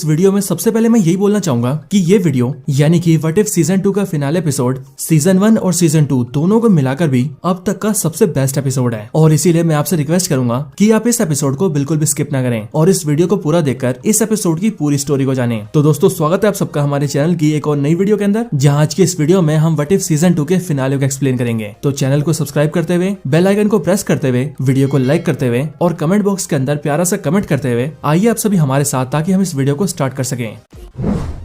इस वीडियो में सबसे पहले मैं यही बोलना चाहूंगा कि ये वीडियो यानी कि व्हाट इफ सीजन 2 का फिनाले एपिसोड सीजन 1 और सीजन 2 दोनों को मिलाकर भी अब तक का सबसे बेस्ट एपिसोड है और इसीलिए मैं आपसे रिक्वेस्ट करूंगा कि आप इस एपिसोड को बिल्कुल भी स्किप ना करें और इस वीडियो को पूरा देखकर इस एपिसोड की पूरी स्टोरी को जानें। तो दोस्तों स्वागत है आप सबका हमारे चैनल की एक और नई वीडियो के अंदर, जहां आज की इस वीडियो में हम व्हाट इफ सीजन 2 के फिनाले को एक्सप्लेन करेंगे। तो चैनल को सब्सक्राइब करते हुए, बेल आइकन को प्रेस करते हुए, वीडियो को लाइक करते हुए और कमेंट बॉक्स के अंदर प्यारा सा कमेंट करते हुए आइए आप सभी हमारे साथ ताकि हम इस वीडियो को स्टार्ट कर सकें।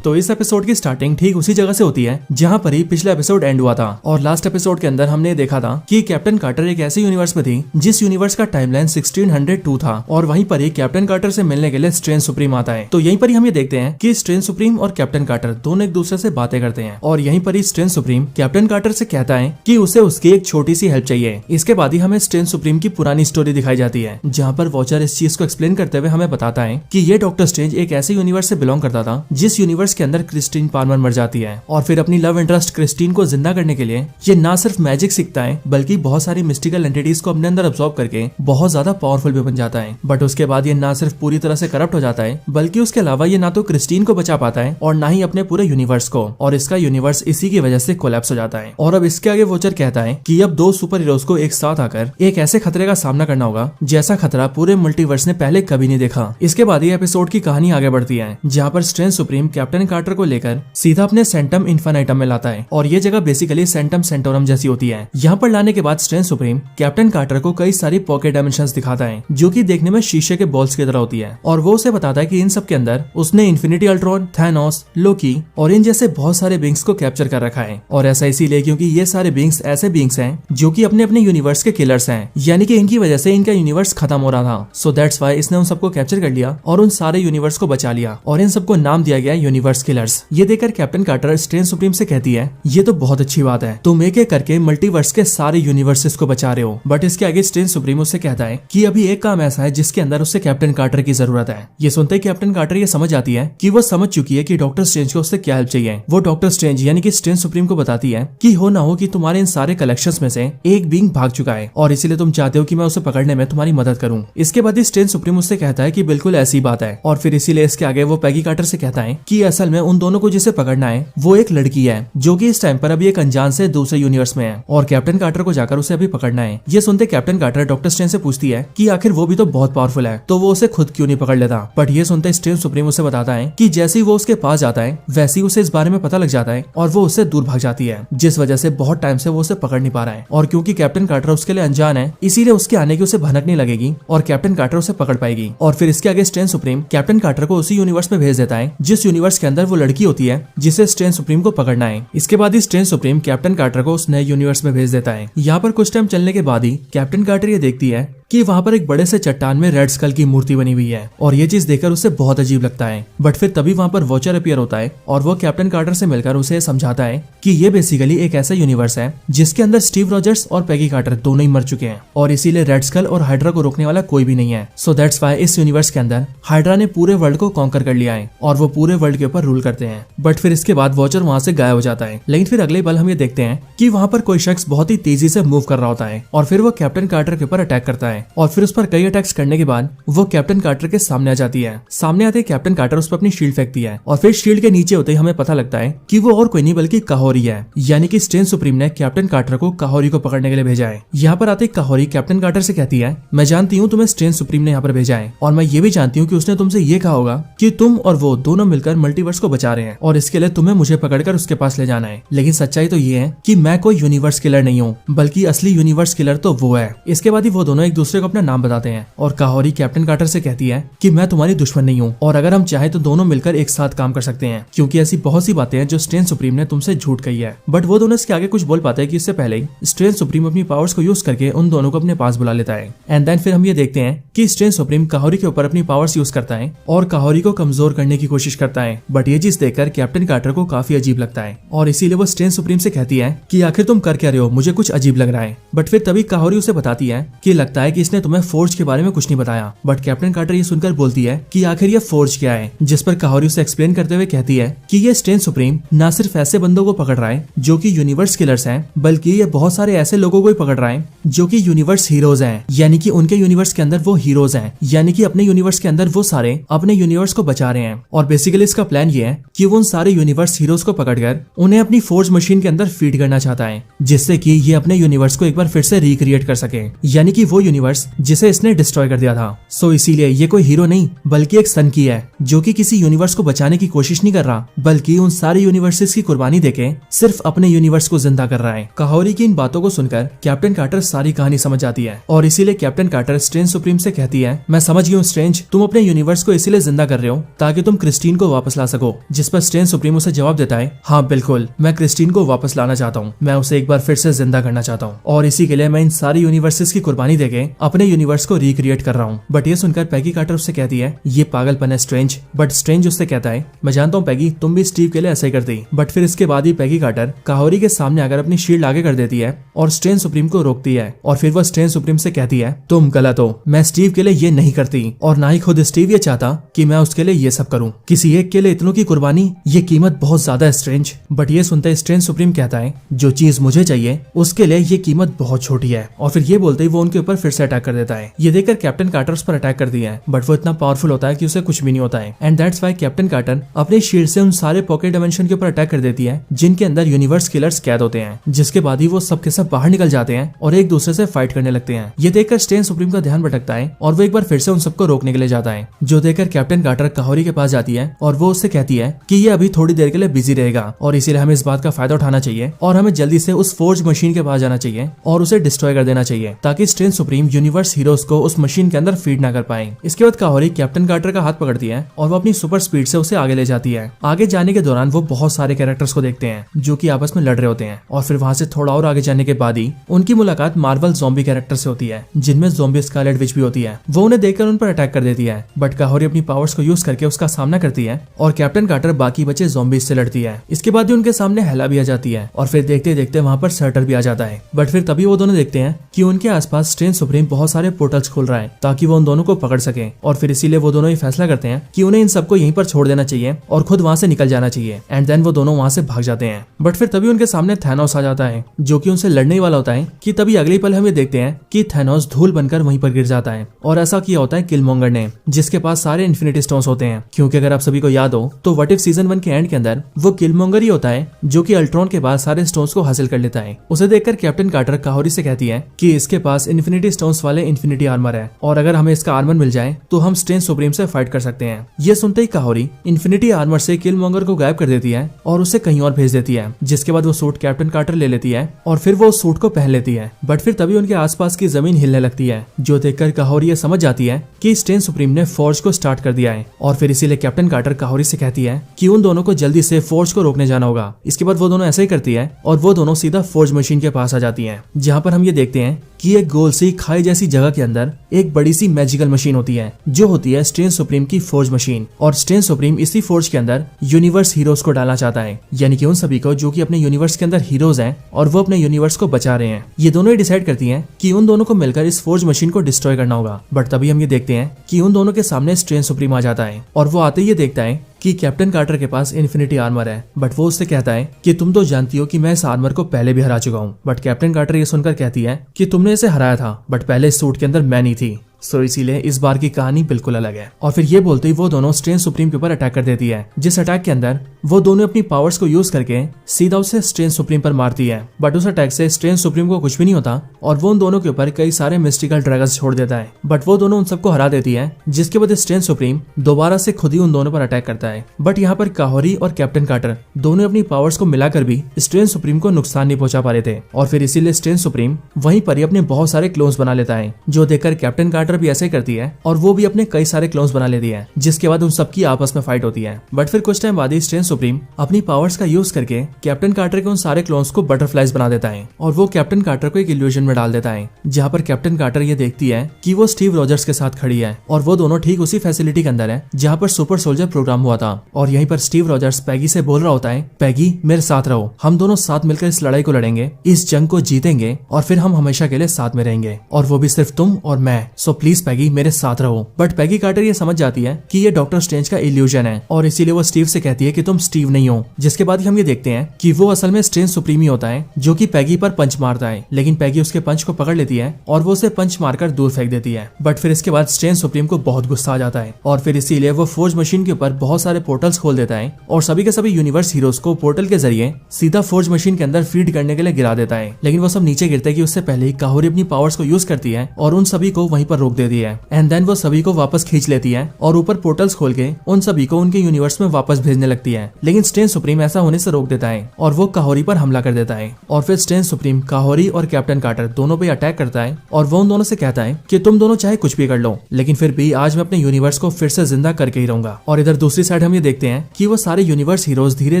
तो इस एपिसोड की स्टार्टिंग ठीक उसी जगह से होती है जहां पर ही पिछला एपिसोड एंड हुआ था और लास्ट एपिसोड के अंदर हमने देखा था कि कैप्टन कार्टर एक ऐसे यूनिवर्स में थी जिस यूनिवर्स का टाइमलाइन 1602 था और वहीं पर ही कैप्टन कार्टर से मिलने के लिए स्ट्रेंज सुप्रीम आता है। तो यहीं पर ही हम ये देखते हैं कि स्ट्रेंज सुप्रीम और कैप्टन कार्टर दोनों एक दूसरे से बातें करते हैं और यहीं पर ही स्ट्रेंज सुप्रीम कैप्टन कार्टर से कहता है कि उसे उसकी एक छोटी सी हेल्प चाहिए। इसके बाद ही हमें स्ट्रेंज सुप्रीम की पुरानी स्टोरी दिखाई जाती है जहाँ पर वॉचर इस चीज को एक्सप्लेन करते हुए हमें बताता है कि ये डॉक्टर स्ट्रेंज एक ऐसे यूनिवर्स से बिलोंग करता था जिस यूनिवर्स के अंदर क्रिस्टीन पार्मर मर जाती है और फिर अपनी लव इंटरेस्ट क्रिस्टीन को जिंदा करने के लिए ये ना सिर्फ मैजिक सीखता है बल्कि बहुत सारी मिस्टिकल एंटिटीज को अपने अंदर अब्सॉर्ब करके बहुत ज्यादा पावरफुल भी बन जाता है। बट उसके बाद ये ना सिर्फ पूरी तरह से करप्ट हो जाता है बल्कि उसके अलावा ये ना तो क्रिस्टीन को बचा पाता है और ना ही अपने पूरे यूनिवर्स को, और इसका यूनिवर्स इसी की वजह से कोलैप्स हो जाता है। और अब इसके आगे वॉचर कहता है कि अब दो सुपर हीरोज को एक साथ आकर एक ऐसे खतरे का सामना करना होगा जैसा खतरा पूरे मल्टीवर्स ने पहले कभी नहीं देखा। इसके बाद ये एपिसोड की कहानी आगे बढ़ती है जहाँ पर स्ट्रेंज सुप्रीम कैप्टन कार्टर को लेकर सीधा अपने सेंटम इन्फिनिटम में लाता है और ये जगह बेसिकली सेंटम सेंटोरम जैसी होती है। यहाँ पर लाने के बाद स्ट्रेंज सुप्रीम कैप्टन कार्टर को कई सारी पॉकेट डायमेंशंस दिखाता है जो कि देखने में शीशे के बॉल्स की तरह होती है और वो उसे बताता है कि इन सब के अंदर उसने इन्फिनिटी अल्ट्रॉन, थैनोस, लोकी और इन जैसे बहुत सारे बींग्स को कैप्चर कर रखा है। और ऐसा इसीलिए क्योंकि ये सारे बींग्स ऐसे बींग्स हैं जो कि अपने अपने यूनिवर्स के किलर्स हैं, यानी कि इनकी वजह से इनका यूनिवर्स खत्म हो रहा था। सो दैट्स व्हाई इसने उन सबको कैप्चर कर लिया और उन सारे यूनिवर्स को बचा लिया और इन सबको नाम दिया गया यूनिवर्स किलर्स। ये देखकर कैप्टन कार्टर स्ट्रेंज सुप्रीम से कहती है ये तो बहुत अच्छी बात है, तुम एक एक करके मल्टीवर्स के सारे यूनिवर्सेस को बचा रहे हो। बट इसके आगे स्ट्रेंज सुप्रीम उससे कहता है कि अभी एक काम ऐसा है जिसके अंदर उससे कैप्टन कार्टर की जरूरत है। ये सुनते ही कैप्टन कार्टर ये समझ आती है कि वो समझ चुकी है कि डॉक्टर स्ट्रेंज को उससे क्या हेल्प चाहिए। वो डॉक्टर स्ट्रेंज यानी कि स्ट्रेंज सुप्रीम को बताती है कि हो ना हो कि तुम्हारे इन सारे कलेक्शंस में से एक बीइंग भाग चुका है और इसीलिए तुम चाहते हो कि मैं उसे पकड़ने में तुम्हारी मदद करूं। इसके बाद स्ट्रेंज सुप्रीम उससे कहता है कि बिल्कुल ऐसी बात है और फिर इसीलिए इसके आगे वो पैगी कार्टर से कहता है कि असल में उन दोनों को जिसे पकड़ना है वो एक लड़की है जो कि इस टाइम पर अभी एक अनजान से दूसरे यूनिवर्स में है और कैप्टन कार्टर को जाकर उसे अभी पकड़ना है। ये सुनते कैप्टन कार्टर डॉक्टर स्ट्रेंज से पूछती है कि आखिर वो भी तो बहुत पावरफुल है तो वो उसे खुद क्यों नहीं पकड़ लेता। बट ये सुनते स्ट्रेंज सुप्रीम उसे बताता है कि जैसे ही वो उसके पास जाता है वैसे ही उसे इस बारे में पता लग जाता है और वो उससे दूर भाग जाती है, जिस वजह से बहुत टाइम से वो उसे पकड़ नहीं पा रहा है। और क्योंकि कैप्टन कार्टर उसके लिए अनजान है इसीलिए उसके आने की उसे भनक नहीं लगेगी और कैप्टन कार्टर उसे पकड़ पाएगी। और फिर इसके आगे स्ट्रेंज सुप्रीम कैप्टन कार्टर को उसी यूनिवर्स में भेज देता है जिस यूनिवर्स के अंदर वो लड़की होती है जिसे स्ट्रेंज सुप्रीम को पकड़ना है। इसके बाद ही स्ट्रेंज सुप्रीम कैप्टन कार्टर को उस नए यूनिवर्स में भेज देता है। यहाँ पर कुछ टाइम चलने के बाद ही कैप्टन कार्टर ये देखती है कि वहाँ पर एक बड़े से चट्टान में रेड स्कल की मूर्ति बनी हुई है और ये चीज देखकर उसे बहुत अजीब लगता है। बट फिर तभी वहाँ पर वॉचर अपीयर होता है और वो कैप्टन कार्टर से मिलकर उसे समझाता है कि ये बेसिकली एक ऐसा यूनिवर्स है जिसके अंदर स्टीव रॉजर्स और पैगी कार्टर दोनों ही मर चुके हैं और इसीलिए रेड स्कल और हाइड्रा को रोकने वाला कोई भी नहीं है। सो दैट्स व्हाई इस यूनिवर्स के अंदर हाइड्रा ने पूरे वर्ल्ड को कॉन्कर कर लिया है और वो पूरे वर्ल्ड के ऊपर रूल करते हैं। बट फिर इसके बाद वॉचर वहाँ से गायब हो जाता है, लेकिन फिर अगले पल हम ये देखते हैं कि वहाँ पर कोई शख्स बहुत ही तेजी से मूव कर रहा होता है और फिर वो कैप्टन कार्टर के ऊपर अटैक करता है और फिर उस पर कई अटैक्स करने के बाद वो कैप्टन कार्टर के सामने आ जाती है। सामने आते ही कैप्टन कार्टर उस पर अपनी शील्ड फेंकती है और फिर शील्ड के नीचे होते ही हमें पता लगता है कि वो और कोई नहीं बल्कि काहोरी है, यानी कि स्ट्रेंज सुप्रीम ने कैप्टन कार्टर को काहोरी को पकड़ने के लिए भेजा है। यहाँ पर आते ही काहोरी कैप्टन कार्टर से कहती है मैं जानती हूँ तुम्हें स्ट्रेंज सुप्रीम ने यहाँ पर भेजा है और मैं ये भी जानती हूँ कि उसने तुमसे ये कहा होगा कि तुम और वो दोनों मिलकर मल्टीवर्स को बचा रहे हैं और इसके लिए तुम्हें मुझे पकड़कर उसके पास ले जाना है। लेकिन सच्चाई तो ये है कि मैं कोई यूनिवर्स किलर नहीं हूँ बल्कि असली यूनिवर्स किलर तो वो है। इसके बाद ही वो दोनों एक दूसरे को अपना नाम बताते हैं और काहोरी कैप्टन कार्टर से कहती है कि मैं तुम्हारी दुश्मन नहीं हूँ और अगर हम चाहे तो दोनों मिलकर एक साथ काम कर सकते हैं, क्योंकि ऐसी बहुत सी बातें हैं जो स्ट्रेंज सुप्रीम ने तुमसे झूठ कही है। बट वो दोनों इसके आगे कुछ बोल पाते हैं कि इससे पहले स्ट्रेंज सुप्रीम अपनी पावर्स को यूज करके उन दोनों को अपने पास बुला लेता है। एंड देन फिर हम ये देखते हैं कि स्ट्रेंज सुप्रीम काहोरी के ऊपर अपनी पावर्स यूज करता है और काहोरी को कमजोर करने की कोशिश करता है। बट ये चीज देखकर कैप्टन कार्टर को काफी अजीब लगता है और इसीलिए वो स्ट्रेंज सुप्रीम से कहती है कि आखिर तुम कर क्या रहे हो, मुझे कुछ अजीब लग रहा है। बट फिर तभी काहोरी उसे बताती है कि लगता है कि इसने तुम्हें फोर्ज के बारे में कुछ नहीं बताया। बट कैप्टन कार्टर ये सुनकर बोलती है कि आखिर ये फोर्ज क्या है, जिस पर काहोरी उसे एक्सप्लेन करते हुए कहती है कि ये स्ट्रेंज सुप्रीम ना सिर्फ ऐसे बंदों को पकड़ रहा है जो कि यूनिवर्स किलर्स हैं, बल्कि ये बहुत सारे ऐसे लोगों को भी पकड़ रहा है जो कि यूनिवर्स हीरोज हैं, यानी कि उनके यूनिवर्स के अंदर वो हीरोज हैं, यानी कि अपने यूनिवर्स के अंदर वो सारे अपने यूनिवर्स को बचा रहे हैं। और बेसिकली इसका प्लान ये है कि वो उन सारे यूनिवर्स हीरोज को पकड़कर उन्हें अपनी फोर्ज मशीन के अंदर फीड करना चाहता है, जिससे कि ये अपने यूनिवर्स को एक बार फिर से रिक्रिएट कर सके, यानी कि वो यूनिवर्स जिसे इसने डिस्ट्रॉय कर दिया था। सो इसीलिए ये कोई हीरो नहीं बल्कि एक सन की है, जो कि किसी यूनिवर्स को बचाने की कोशिश नहीं कर रहा, बल्कि उन सारे यूनिवर्सेस की कुर्बानी देके सिर्फ अपने यूनिवर्स को जिंदा कर रहा है। काहोरी की इन बातों को सुनकर कैप्टन कार्टर सारी कहानी समझ जाती है और इसीलिए कैप्टन कार्टर स्ट्रेंज सुप्रीम से कहती है, मैं समझ गई हूँ स्ट्रेंज, तुम अपने यूनिवर्स को इसीलिए जिंदा कर रहे हो ताकि तुम क्रिस्टीन को वापस ला सको। जिस पर स्ट्रेंज सुप्रीम उसे जवाब देता है, हाँ बिल्कुल, मैं क्रिस्टीन को वापस लाना चाहता हूँ, मैं उसे एक बार फिर से जिंदा करना चाहता हूँ और इसी के लिए मैं इन सारी यूनिवर्सेस की कुर्बानी देके अपने यूनिवर्स को रिक्रिएट कर रहा हूँ। बट ये सुनकर पैगी कार्टर उससे कहती है, ये पागलपन है स्ट्रेंज। बट स्ट्रेंज उससे कहता है, मैं जानता हूँ पैगी, तुम भी स्टीव के लिए ऐसा ही करती। बट फिर इसके बाद ही पैगी कार्टर काहोरी के सामने आकर अपनी शील्ड आगे कर देती है और स्ट्रेंज सुप्रीम को रोकती है और फिर वह स्ट्रेंज सुप्रीम से कहती है, तुम गलत हो, मैं स्टीव के लिए ये नहीं करती और ना ही खुद स्टीव ये चाहता कि मैं उसके लिए ये सब करूं। किसी एक के लिए इतनों की कुर्बानी, ये कीमत बहुत ज्यादा है स्ट्रेंज। बट ये सुनते स्ट्रेंज सुप्रीम कहता है, जो चीज मुझे चाहिए उसके लिए ये कीमत बहुत छोटी है। और फिर ये बोलते ही वो उनके ऊपर फिर से अटैक कर देता है। ये देखकर कैप्टन कार्टर उस पर अटैक करती है, बट वो इतना पावरफुल होता है कि उसे कुछ भी नहीं होता है। And that's why captain Carter अपने शील्ड से उन सारे पॉकेट डायमेंशन के ऊपर अटैक कर देती है जिनके अंदर यूनिवर्स किलर्स कैद होते हैं, जिसके बाद ही वो सब के सब बाहर निकल जाते हैं और एक दूसरे से फाइट करने लगते हैं। ये देखकर स्ट्रेंज सुप्रीम का ध्यान भटकता है और वो एक बार फिर से उन सबको रोकने के लिए जाता है, जो देखकर कैप्टन कार्टर काहोरी के पास जाती है और वो उससे कहती है कि ये अभी थोड़ी देर के लिए बिजी रहेगा और इसीलिए हमें इस बात का फायदा उठाना चाहिए और हमें जल्दी से उस फोर्ज मशीन के पास जाना चाहिए और उसे डिस्ट्रॉय कर देना चाहिए ताकि स्ट्रेंज सुप्रीम यूनिवर्स हीरोज को उस मशीन के अंदर फीड ना कर पाए। इसके बाद काहोरी कैप्टन कार्टर का हाथ पकड़ती है और वो अपनी सुपर स्पीड से उसे आगे ले जाती है। आगे जाने के दौरान वो बहुत सारे कैरेक्टर्स को देखते हैं जो कि आपस में लड़ रहे होते हैं और फिर वहां से थोड़ा और आगे जाने के बाद ही उनकी मुलाकात मार्वल ज़ॉम्बी कैरेक्टर से होती है, जिनमें ज़ॉम्बी स्कारलेट विच भी होती है। वो उन्हें देखकर उन पर अटैक कर देती है, बट काहोरी अपनी पावर्स को यूज करके उसका सामना करती है और कैप्टन कार्टर बाकी बचे ज़ॉम्बीज से लड़ती है। इसके बाद ही उनके सामने हेला भी आ जाती है और फिर देखते देखते वहां पर सर्टर भी आ जाता है। बट फिर तभी वो दोनों देखते हैं कि उनके आसपास स्ट्रेंज सुप्रीम बहुत सारे पोर्टल्स खोल रहा है ताकि वो उन दोनों को पकड़ सके और फिर इसीलिए वो दोनों ये फैसला करते हैं कि उन्हें इन सबको यहीं पर छोड़ देना चाहिए और खुद वहां से निकल जाना चाहिए। एंड देन वो दोनों वहां से भाग जाते हैं। बट फिर तभी उनके सामने थैनोस आ जाता है जो कि उनसे लड़ने वाला होता है कि तभी अगले पल हम ये देखते हैं कि थैनोस धूल बनकर वहीं पर गिर जाता है और ऐसा किया होता है किलमोंगर ने, जिसके पास सारे इन्फिनिटी स्टोन्स होते हैं। क्योंकि अगर आप सभी को याद हो तो व्हाट इफ सीजन 1 के एंड के अंदर वो किलमोंगर ही होता है जो कि अल्ट्रॉन के बाद सारे स्टोन्स को हासिल कर लेता है। उसे देखकर कैप्टन कार्टर काहोरी से कहती है कि इसके पास इन्फिनिटी स्टोन्स वाले इन्फिनिटी आर्मर है और अगर हमें इसका आर्मर मिल जाए तो हम स्ट्रेंज सुप्रीम से फाइट कर सकते हैं। ये सुनते ही काहोरी इन्फिनिटी आर्मर से किलमोंगर को गायब कर देती है और उसे कहीं और भेज देती है, जिसके बाद वो सूट कैप्टन कार्टर ले लेती है और फिर वो सूट को पहन लेती है। बट फिर तभी उनके आसपास की जमीन हिलने लगती है, जो देखकर काहोरी ये समझ जाती है कि स्ट्रेंज सुप्रीम ने फोर्ज को स्टार्ट कर दिया है और फिर इसीलिए कैप्टन कार्टर काहोरी से कहती है कि उन दोनों को जल्दी से फोर्ज को रोकने जाना होगा। इसके बाद वो दोनों ऐसा ही करती है और वो दोनों सीधा फोर्ज मशीन के पास आ जाती है, जहाँ पर हम ये देखते हैं कि एक गोल सी खाई जैसी जगह के अंदर एक बड़ी सी मैजिकल मशीन होती है जो होती है स्ट्रेंज सुप्रीम की फोर्ज मशीन। और स्ट्रेंज सुप्रीम इसी फोर्ज के अंदर यूनिवर्स हीरोज को डालना चाहता है, यानी कि उन सभी को जो कि अपने यूनिवर्स के अंदर हीरोज हैं और वो अपने यूनिवर्स को बचा रहे हैं। ये दोनों ही डिसाइड करती हैं कि उन दोनों को मिलकर इस फोर्ज मशीन को डिस्ट्रॉय करना होगा। बट तभी हम ये देखते हैं कि उन दोनों के सामने स्ट्रेंज सुप्रीम आ जाता है और वो आते ही ये देखता है कि कैप्टन कार्टर के पास इन्फिनिटी आर्मर है। बट वो उससे कहता है कि तुम तो जानती हो कि मैं इस आर्मर को पहले भी हरा चुका हूँ। बट कैप्टन कार्टर ये सुनकर कहती है कि तुमने इसे हराया था, बट पहले इस सूट के अंदर मैं नहीं थी, सो इसीलिए इस बार की कहानी बिल्कुल अलग है। और फिर ये बोलते ही वो दोनों स्ट्रेंज सुप्रीम के ऊपर अटैक कर देती है, जिस अटैक के अंदर वो दोनों अपनी पावर्स को यूज करके सीधा उसे स्ट्रेंज सुप्रीम पर मारती है। बट उस अटैक से स्ट्रेंज सुप्रीम को कुछ भी नहीं होता और वो उन दोनों के ऊपर कई सारे मिस्टिकल ड्रैगन्स छोड़ देता है। बट वो दोनों उन सबको हरा देती है, जिसके बाद स्ट्रेंज सुप्रीम दोबारा से खुद ही उन दोनों पर अटैक करता है। बट यहाँ पर काहोरी और कैप्टन कार्टर दोनों अपनी पावर्स को मिलाकर भी स्ट्रेंज सुप्रीम को नुकसान नहीं पहुंचा पा रहे थे और फिर इसीलिए स्ट्रेंज सुप्रीम वहीं पर ही अपने बहुत सारे क्लोन्स बना लेता है, जो देखकर कैप्टन कार्टर भी ऐसे ही करती है और वो भी अपने कई सारे क्लोन्स बना लेती है, जिसके बाद उन सबकी आपस में फाइट होती है। बट फिर कुछ टाइम बाद ही स्ट्रेंज सुप्रीम अपनी पावर्स का यूज करके कैप्टन कार्टर के उन सारे क्लोन्स को बटरफ्लाइज बना देता है और वो कैप्टन कार्टर को एक इल्यूजन में डाल देता है, जहाँ पर कैप्टन कार्टर ये देखती है कि वो स्टीव रॉजर्स के साथ खड़ी है और वो दोनों ठीक उसी फैसिलिटी के अंदर है जहाँ पर सुपर सोल्जर प्रोग्राम हुआ था। और यहीं पर स्टीव रॉजर्स पैगी से बोल रहा होता है, पैगी मेरे साथ रहो, हम दोनों साथ मिलकर इस लड़ाई को लड़ेंगे, इस जंग को जीतेंगे और फिर हम हमेशा के लिए साथ में रहेंगे, और वो भी सिर्फ तुम और मैं, सो प्लीज पैगी मेरे साथ रहो। बट पैगी कार्टर ये समझ जाती है कि ये डॉक्टर स्ट्रेंज का इल्यूजन है और इसीलिए वो स्टीव से कहती है कि तुम स्टीव नहीं हो। जिसके बाद हम ये देखते हैं कि वो असल में स्ट्रेंज सुप्रीम ही होता है जो कि पैगी पर पंच मारता है, लेकिन पैगी उसके पंच को पकड़ लेती है और वो उसे पंच मारकर दूर फेंक देती है। बट फिर इसके बाद स्ट्रेंज सुप्रीम को बहुत गुस्सा आ जाता है और फिर इसीलिए वो फोर्ज मशीन के ऊपर बहुत सारे पोर्टल्स खोल देता है और सभी के सभी यूनिवर्स हीरोज को पोर्टल के जरिए सीधा फोर्ज मशीन के अंदर फीड करने के लिए गिरा देता है। लेकिन वो सब नीचे गिरते कि उससे पहले ही काहोरी अपनी पावर्स को यूज करती है और उन सभी को वहीं पर रोक देती है। एंड देन वो सभी को वापस खींच लेती है और ऊपर पोर्टल्स खोल के उन सभी को उनके यूनिवर्स में वापस भेजने लगती है। लेकिन स्ट्रेंज सुप्रीम ऐसा होने से रोक देता है और वो काहोरी पर हमला कर देता है और फिर स्ट्रेंज सुप्रीम काहोरी और कैप्टन कार्टर दोनों पे अटैक करता है और वो उन दोनों से कहता है कि तुम दोनों चाहे कुछ भी कर लो, लेकिन फिर भी आज मैं अपने यूनिवर्स को फिर से जिंदा करके ही रहूंगा। और इधर दूसरी साइड हम ये देखते हैं कि वो सारे यूनिवर्स हीरोज धीरे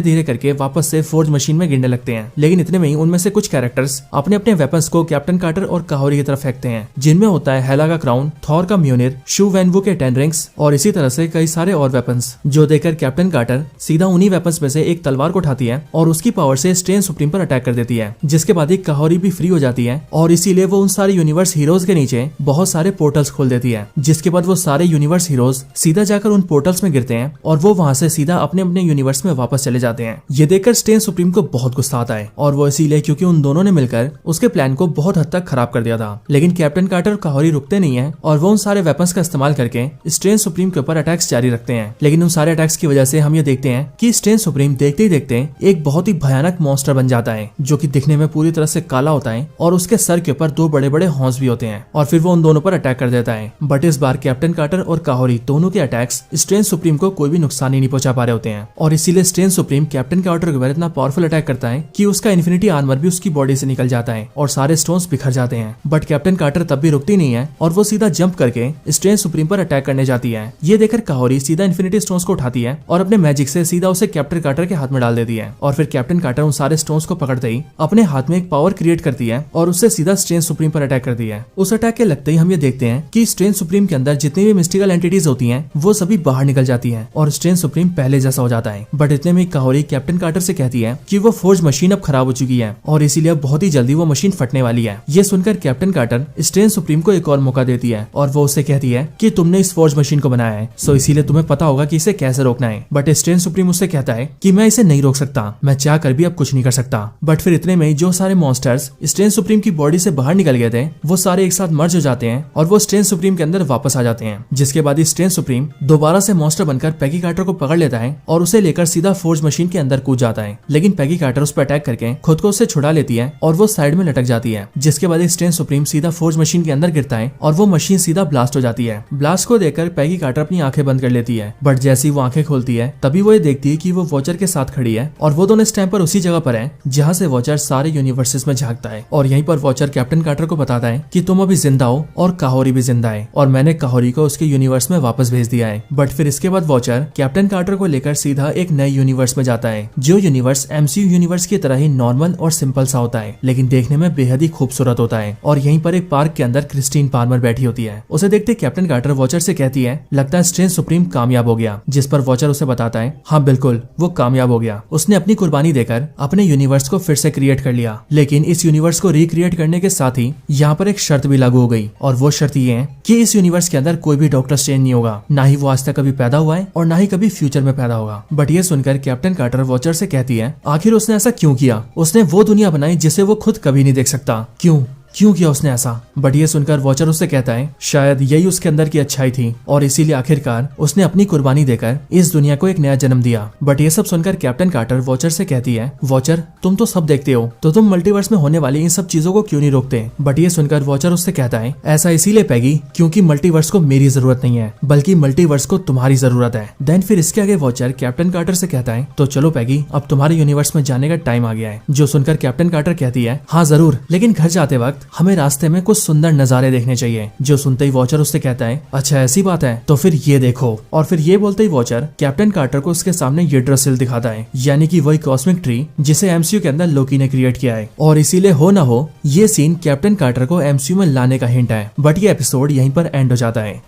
धीरे करके वापस से फोर्ज मशीन में गिरने लगते हैं। लेकिन इतने में ही उनमें से कुछ कैरेक्टर्स अपने अपने वेपन्स को कैप्टन कार्टर और काहोरी की तरफ फेंकते हैं, जिनमें होता है हेला का क्राउन, थॉर का म्यूनिर, शू वैनवू के 10 रिंग्स और इसी तरह से कई सारे और वेपन्स, जो देखकर कैप्टन कार्टर सीधा उन्हीं वेपन्स में से एक तलवार को उठाती है और उसकी पावर से स्ट्रेंज सुप्रीम पर अटैक कर देती है। जिसके बाद एक काहोरी भी फ्री हो जाती है और इसीलिए वो उन सारे यूनिवर्स हीरोज के नीचे बहुत सारे पोर्टल्स खोल देती है। जिसके बाद वो सारे यूनिवर्स हीरोज सीधा जाकर उन पोर्टल्स में गिरते हैं और वो वहां से सीधा अपने अपने यूनिवर्स में वापस चले जाते हैं। ये देखकर स्ट्रेंज सुप्रीम को बहुत गुस्सा आता है और वो इसीलिए क्योंकि उन दोनों ने मिलकर उसके प्लान को बहुत हद तक खराब कर दिया था। लेकिन कैप्टन कार्टर और काहोरी रुकते नहीं है और वो उन सारे वेपन्स का इस्तेमाल करके स्ट्रेंज सुप्रीम के ऊपर अटैक्स जारी रखते हैं। लेकिन उन सारे अटैक्स की वजह से हम ये देखते हैं कि स्ट्रेंज सुप्रीम देखते ही देखते एक बहुत ही भयानक मॉन्स्टर बन जाता है, जो कि दिखने में पूरी तरह से काला होता है और उसके सर के ऊपर 2 बड़े बड़े हॉर्न्स भी होते हैं और फिर वो उन दोनों पर अटैक कर देता है। बट इस बार कैप्टन कार्टर और काहोरी दोनों के अटैक्स स्ट्रेंज सुप्रीम को कोई भी नुकसान ही नहीं पहुंचा पा रहे होते हैं और इसीलिए स्ट्रेंज सुप्रीम कैप्टन कार्टर के ऊपर इतना पावरफुल अटैक करता है कि उसका इन्फिनिटी आर्मर भी उसकी बॉडी से निकल जाता है और सारे स्टोन्स बिखर जाते हैं। बट कैप्टन कार्टर तब भी रुकती नहीं है और वो सीधा जंप करके स्ट्रेंज सुप्रीम पर अटैक करने जाती है। ये देखकर काहोरी सीधा इन्फिनिटी स्टोन्स को उठाती है और अपने मैजिक से सीधा उसे कैप्टन कार्टर के हाथ में डाल देती है और फिर कैप्टन कार्टर उन सारे स्टोन्स को पकड़ते ही अपने हाथ में एक पावर क्रिएट करती है और उससे सीधा स्ट्रेंज सुप्रीम पर अटैक करती है। उस अटैक के लगते ही हम ये देखते हैं कि स्ट्रेंज सुप्रीम के अंदर जितनी भी मिस्टिकल एंटिटीज होती हैं वो सभी बाहर निकल जाती हैं और स्ट्रेंज सुप्रीम पहले जैसा हो जाता है। बट इतने में काहोरी कैप्टन कार्टर से कहती है कि वो फोर्ज मशीन अब खराब हो चुकी है और इसीलिए बहुत ही जल्दी वो मशीन फटने वाली है। ये सुनकर कैप्टन कार्टर स्ट्रेंज सुप्रीम को एक और मौका देती है और वो उससे कहती है कि तुमने इस फोर्ज मशीन को बनाया है, सो इसीलिए तुम्हें पता होगा कि इसे कैसे रोकना है। बट स्ट्रेंज सुप्रीम उससे कहता है कि मैं इसे नहीं रोक सकता, मैं चाह कर भी अब कुछ नहीं कर सकता। बट फिर इतने में जो सारे मॉन्स्टर्स स्ट्रेंज सुप्रीम की बॉडी से बाहर निकल गए थे वो सारे एक साथ मर्ज हो जाते हैं और वो स्ट्रेंज सुप्रीम के अंदर वापस आ जाते हैं। जिसके बाद स्ट्रेंज सुप्रीम दोबारा से मॉन्स्टर बनकर पैगी कार्टर को पकड़ लेता है और उसे लेकर सीधा फोर्ज मशीन के अंदर कूद जाता है। लेकिन पैगी कार्टर उस पर अटैक करके खुद को उससे छुड़ा लेती है और वो साइड में लटक जाती है। जिसके बाद स्ट्रेंज सुप्रीम सीधा फोर्ज मशीन के अंदर गिरता है और वो मशीन सीधा ब्लास्ट हो जाती है। ब्लास्ट को देखकर पैगी कार्टर अपनी आंखें बंद कर लेती है, बट जैसे ही वो आंखें खोलती है तभी वो ये देखती है कि वो वॉचर के साथ खड़ी है और वो दोनों इस टाइम पर उसी जगह पर है जहाँ से वॉचर सारे यूनिवर्सेस में झांकता है। और यहीं पर वॉचर कैप्टन कार्टर को बताता है कि तुम अभी जिंदा हो और काहोरी भी जिंदा है और मैंने काहोरी को उसके यूनिवर्स में वापस भेज दिया है। बट फिर इसके बाद वॉचर कैप्टन कार्टर को लेकर सीधा एक नए यूनिवर्स में जाता है, जो यूनिवर्स MCU यूनिवर्स की तरह ही नॉर्मल और सिंपल सा होता है, लेकिन देखने में बेहद ही खूबसूरत होता है। और यहीं पर एक पार्क के अंदर क्रिस्टीन पार्मर बैठी होती है। उसे देखते कैप्टन कार्टर वॉचर से कहती है, लगता है स्ट्रेंज सुप्रीम कामयाब हो गया। जिस पर वॉचर उसे बताता है, हाँ बिल्कुल वो कामयाब हो गया, उसने अपनी कुर्बानी देकर अपने यूनिवर्स को फिर से क्रिएट कर लिया। लेकिन इस यूनिवर्स को रिक्रिएट करने के साथ ही यहाँ पर एक शर्त भी लागू हो गई और वो शर्त ये है कि इस यूनिवर्स के अंदर कोई भी डॉक्टर स्ट्रेंज नहीं होगा, ना ही वो आज तक कभी पैदा हुआ है और ना ही कभी फ्यूचर में पैदा होगा। बट ये सुनकर कैप्टन कार्टर वॉचर से कहती है, आखिर उसने ऐसा क्यों किया? उसने वो दुनिया बनाई जिसे वो खुद कभी नहीं देख सकता, क्यों किया उसने ऐसा? बट ये सुनकर वॉचर उससे कहता है, शायद यही उसके अंदर की अच्छाई थी और इसीलिए आखिरकार उसने अपनी कुर्बानी देकर इस दुनिया को एक नया जन्म दिया। बट ये सब सुनकर कैप्टन कार्टर वॉचर से कहती है, वॉचर तुम तो सब देखते हो, तो तुम मल्टीवर्स में होने वाली इन सब चीजों को क्यों नहीं रोकते? बट ये सुनकर वॉचर उससे कहता है, ऐसा इसीलिए पैगी क्योंकि मल्टीवर्स को मेरी जरूरत नहीं है, बल्कि मल्टीवर्स को तुम्हारी जरूरत है। देन फिर इसके आगे वॉचर कैप्टन कार्टर से कहता है, तो चलो पैगी अब तुम्हारे यूनिवर्स में जाने का टाइम आ गया है। जो सुनकर कैप्टन कार्टर कहती है, हाँ जरूर, लेकिन घर जाते वक्त हमें रास्ते में कुछ सुंदर नजारे देखने चाहिए। जो सुनते ही वॉचर उससे कहता है, अच्छा ऐसी बात है तो फिर ये देखो। और फिर ये बोलते ही वॉचर कैप्टन कार्टर को उसके सामने यूड्रासिल दिखाता है, यानी कि वही कॉस्मिक ट्री जिसे एमसीयू के अंदर लोकी ने क्रिएट किया है। और इसीलिए हो ना हो ये सीन कैप्टन कार्टर को एमसीयू में लाने का हिंट है। बट ये एपिसोड यहीं पर एंड हो जाता है।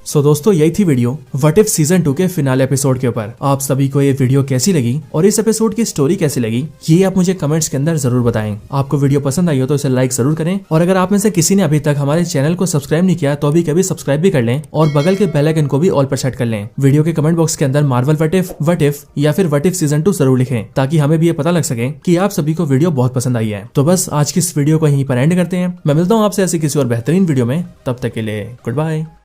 सो दोस्तों यही थी वीडियो व्हाट इफ सीजन 2 के फिनाले एपिसोड के ऊपर। आप सभी को ये वीडियो कैसी लगी और इस एपिसोड की स्टोरी कैसी लगी ये आप मुझे कमेंट्स के अंदर जरूर बताएं। आपको वीडियो पसंद आई हो तो इसे लाइक जरूर करें, और अगर आप में से किसी ने अभी तक हमारे चैनल को सब्सक्राइब नहीं किया तो अभी कभी सब्सक्राइब भी कर लें और बगल के बेल आइकन को भी ऑल पर सेट कर लें। वीडियो के कमेंट बॉक्स के अंदर मार्वल व्हाट इफ या फिर व्हाट इफ सीजन 2 जरूर लिखें, ताकि हमें भी ये पता लग सके कि आप सभी को वीडियो बहुत पसंद आई है। तो बस आज की इस वीडियो को यहीं पर एंड करते हैं। मैं मिलता हूँ आपसे ऐसी किसी और बेहतरीन वीडियो में, तब तक के लिए गुड बाय।